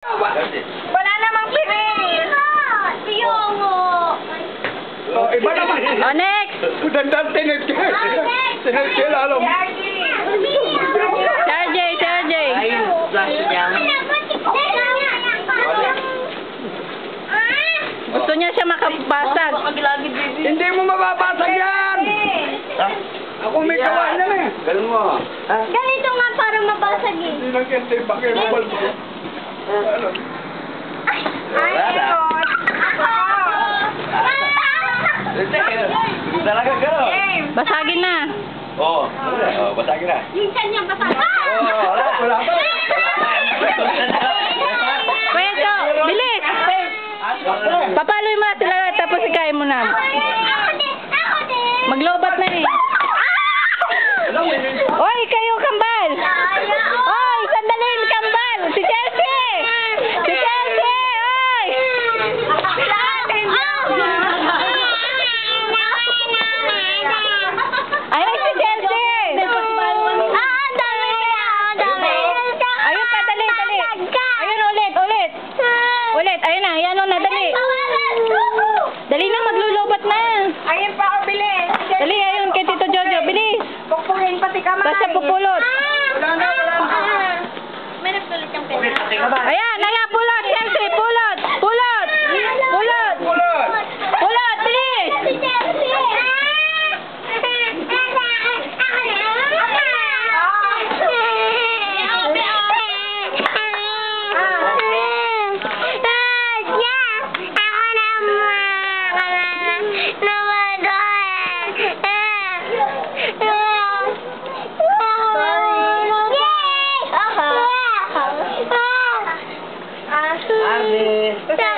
Wala namang pinis. Piyongo. Oh, iba naman. Oh, next! Dandan tinit ka. Tinit ka lalo. Sergey, Sergey. Ayun, flash niya. Gusto niya siya makabasag. Makagilagid, baby. Hindi mo mababasag yan. Ako may kawan na eh. Ganun mo. Ganito nga para mabasag eh. Hindi lang yan, tayo bakit mabal mo. Ano? Ay, ayun. Talaga gano'n. Basagin na. Oo. Basagin na. Minsan niya basag. Wala pa. Kuya Jo, bilis! Papaloy mo na sila tapos ikain mo na. Ako din. Maglobat na eh. Oy, kayo kambal! Oy, sandalin kambal! Si Chelsea! Si Chelsea! Oy! Ayun si Chelsea! Ayun pa, dali, dali. Ayun, ulit, ulit. Ulit, ayun na, yan o na, dali. Dali na, maglulubat na. Ayun pa, bilis. Dali, ayun, kay Tito Jojo, bilis. Pupulin pati kamay. Tapos siya pupulot. Wala na. May nagsulit yung pera. Ayan, naya, pulot, Chelsea, pulot. Pulot. Pulot. Pulot. Pulot, bilis. Arne.